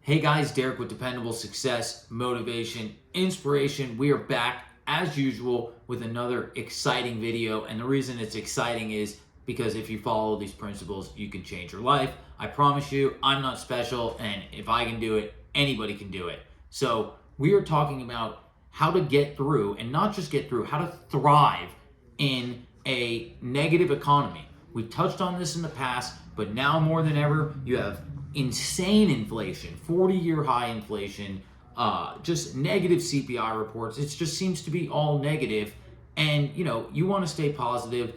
Hey guys, Derek with Dependable Success, Motivation, Inspiration. We are back as usual with another exciting video. And the reason it's exciting is because if you follow these principles, you can change your life. I promise you, I'm not special. And if I can do it, anybody can do it. So we are talking about how to get through, and not just get through, how to thrive in a negative economy. We touched on this in the past, but now more than ever, you have insane inflation, 40-year high inflation, just negative CPI reports. It just seems to be all negative. And you want to stay positive,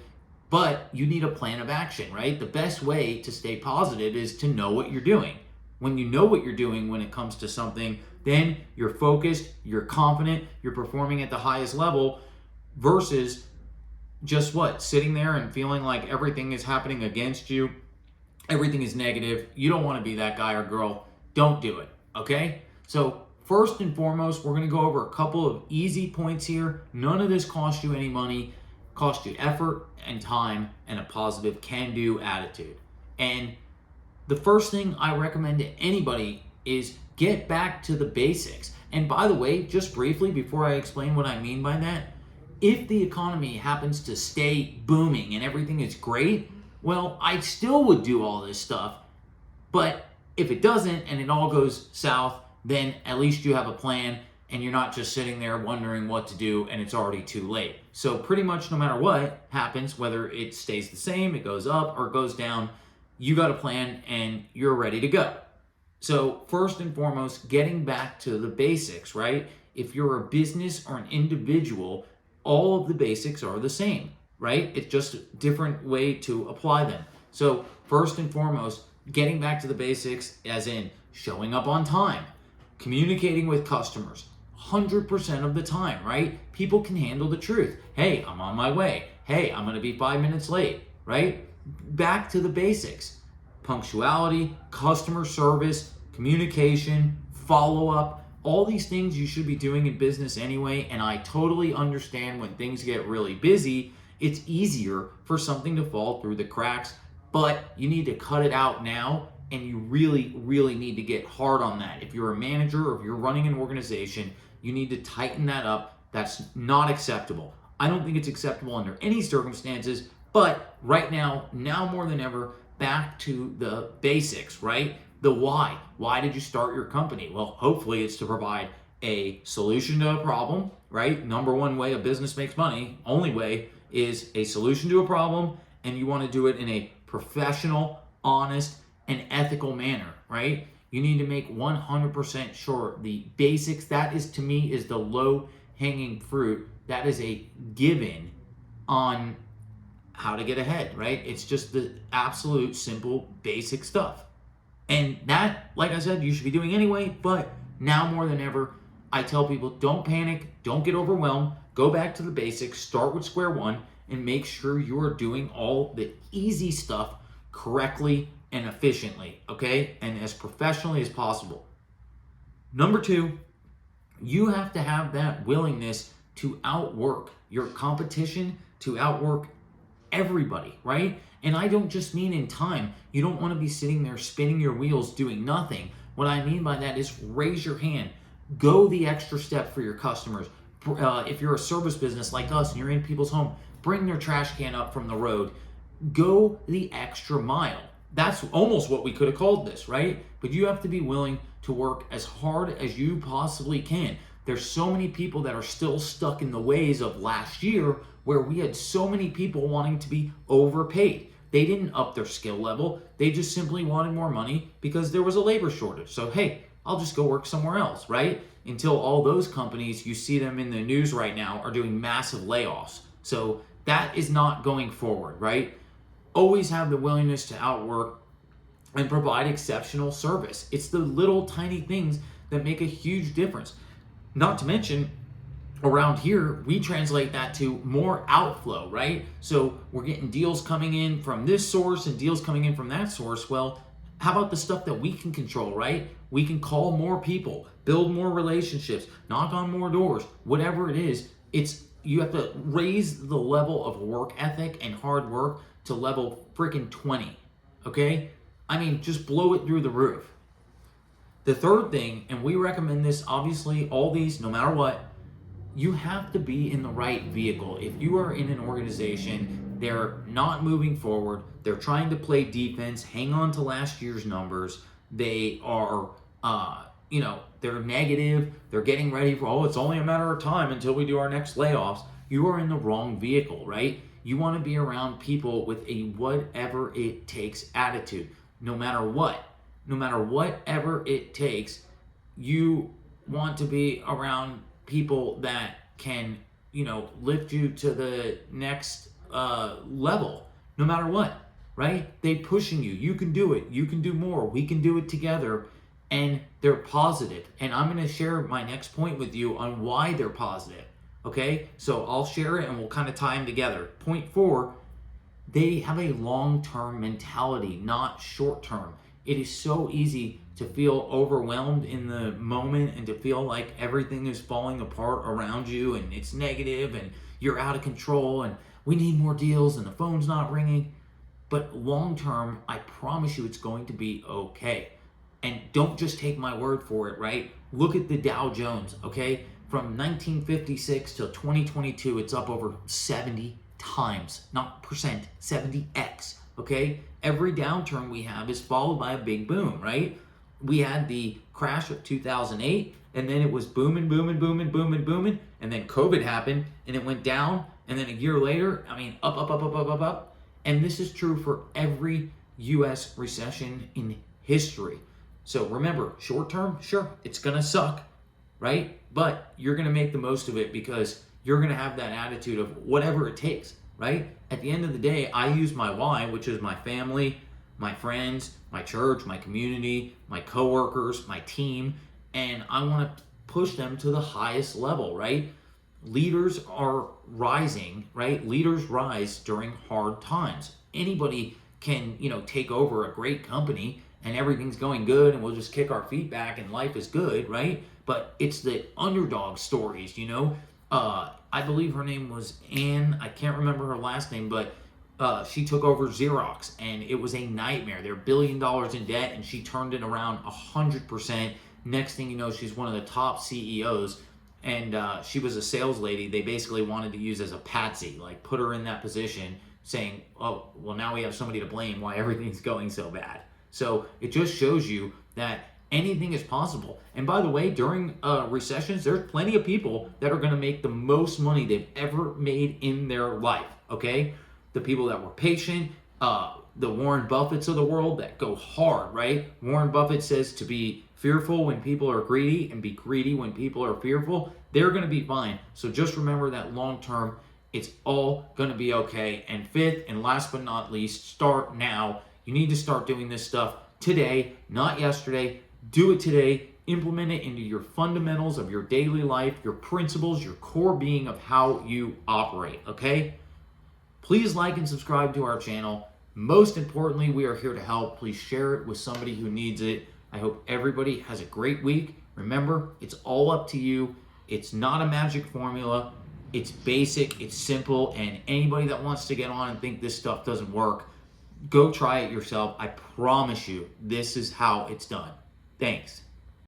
but you need a plan of action, right? The best way to stay positive is to know what you're doing. When you know what you're doing when it comes to something, then you're focused, you're confident, you're performing at the highest level, versus just sitting there and feeling like everything is happening against you. Everything is negative. You don't want to be that guy or girl. Don't do it, okay? So first and foremost, we're going to go over a couple of easy points here. None of this costs you any money, costs you effort and time and a positive can-do attitude. And the first thing I recommend to anybody is get back to the basics. And by the way, just briefly before I explain what I mean by that, if the economy happens to stay booming and everything is great, well, I still would do all this stuff. But if it doesn't and it all goes south, then at least you have a plan and you're not just sitting there wondering what to do and it's already too late. So pretty much no matter what happens, whether it stays the same, it goes up or it goes down, you got a plan and you're ready to go. So first and foremost, getting back to the basics, right? If you're a business or an individual, all of the basics are the same, right? It's just a different way to apply them. So first and foremost, getting back to the basics, as in showing up on time, communicating with customers 100% of the time, right? People can handle the truth. Hey, I'm on my way. Hey, I'm going to be 5 minutes late, right? Back to the basics. Punctuality, customer service, communication, follow-up, all these things you should be doing in business anyway. And I totally understand when things get really busy, it's easier for something to fall through the cracks, but you need to cut it out now. And you really, really need to get hard on that. If you're a manager or if you're running an organization, you need to tighten that up. That's not acceptable. I don't think it's acceptable under any circumstances, but right now more than ever, back to the basics, right? The why. Why did you start your company? Well, hopefully it's to provide a solution to a problem, right? Number one way a business makes money, only way, is a solution to a problem, and you want to do it in a professional, honest, and ethical manner, right? You need to make 100% sure the basics, that is, to me, is the low-hanging fruit. That is a given on how to get ahead, right? It's just the absolute simple basic stuff. And that, like I said, you should be doing anyway, but now more than ever, I tell people, don't panic, don't get overwhelmed, go back to the basics, start with square one, and make sure you are doing all the easy stuff correctly and efficiently, okay? And as professionally as possible. Number two, you have to have that willingness to outwork your competition, to outwork everybody, right? And I don't just mean in time. You don't want to be sitting there spinning your wheels doing nothing. What I mean by that is raise your hand. Go the extra step for your customers. If you're a service business like us and you're in people's home, bring their trash can up from the road. Go the extra mile. That's almost what we could have called this, right? But you have to be willing to work as hard as you possibly can. There's so many people that are still stuck in the ways of last year, where we had so many people wanting to be overpaid. They didn't up their skill level. They just simply wanted more money because there was a labor shortage. So, hey, I'll just go work somewhere else, right? Until all those companies, you see them in the news right now, are doing massive layoffs. So that is not going forward, right? Always have the willingness to outwork and provide exceptional service. It's the little tiny things that make a huge difference. Not to mention, around here, we translate that to more outflow, right? So we're getting deals coming in from this source and deals coming in from that source. Well, how about the stuff that we can control, right? We can call more people, build more relationships, knock on more doors, whatever it is. You have to raise the level of work ethic and hard work to level freaking 20, okay? I mean, just blow it through the roof. The third thing, and we recommend this, obviously, all these, no matter what, you have to be in the right vehicle. If you are in an organization, they're not moving forward, they're trying to play defense, hang on to last year's numbers, they are, they're negative, they're getting ready for, oh, it's only a matter of time until we do our next layoffs. You are in the wrong vehicle, right? You want to be around people with a whatever it takes attitude, no matter what. No matter whatever it takes, you want to be around people that can, lift you to the next level, no matter what, right? They pushing you. You can do it. You can do more. We can do it together. And they're positive. And I'm going to share my next point with you on why they're positive. Okay? So I'll share it and we'll kind of tie them together. Point 4, they have a long-term mentality, not short-term. It is so easy to feel overwhelmed in the moment and to feel like everything is falling apart around you and it's negative and you're out of control and we need more deals and the phone's not ringing. But long term, I promise you it's going to be okay. And don't just take my word for it, right? Look at the Dow Jones, okay? From 1956 till 2022, it's up over 70 times, not percent, 70x, okay? Every downturn we have is followed by a big boom, right? We had the crash of 2008, and then it was booming, booming, booming, booming, booming, and then COVID happened, and it went down, and then a year later, up, up, up, up, up, up, up. And this is true for every U.S. recession in history. So remember, short term, sure, it's gonna suck, right? But you're gonna make the most of it because you're gonna have that attitude of whatever it takes, right? At the end of the day, I use my why, which is my family, my friends, my church, my community, my coworkers, my team, and I wanna push them to the highest level, right? Leaders are rising, right? Leaders rise during hard times. Anybody can, take over a great company and everything's going good and we'll just kick our feet back and life is good, right? But it's the underdog stories, I believe her name was Anne. I can't remember her last name, but she took over Xerox and it was a nightmare. They're $1 billion in debt and she turned it around 100%. Next thing you know, she's one of the top CEOs. And she was a sales lady they basically wanted to use as a patsy, like put her in that position saying, oh, well, now we have somebody to blame why everything's going so bad. So it just shows you that anything is possible. And by the way, during recessions, there's plenty of people that are going to make the most money they've ever made in their life, okay? The people that were patient, the Warren Buffetts of the world that go hard, right? Warren Buffett says to be fearful when people are greedy and be greedy when people are fearful. They're going to be fine. So just remember that long term, it's all going to be okay. And fifth, and last but not least, start now. You need to start doing this stuff today, not yesterday. Do it today. Implement it into your fundamentals of your daily life, your principles, your core being of how you operate, okay? Please like and subscribe to our channel. Most importantly, we are here to help. Please share it with somebody who needs it. I hope everybody has a great week. Remember, it's all up to you. It's not a magic formula. It's basic, it's simple, and anybody that wants to get on and think this stuff doesn't work, go try it yourself. I promise you, this is how it's done. Thanks.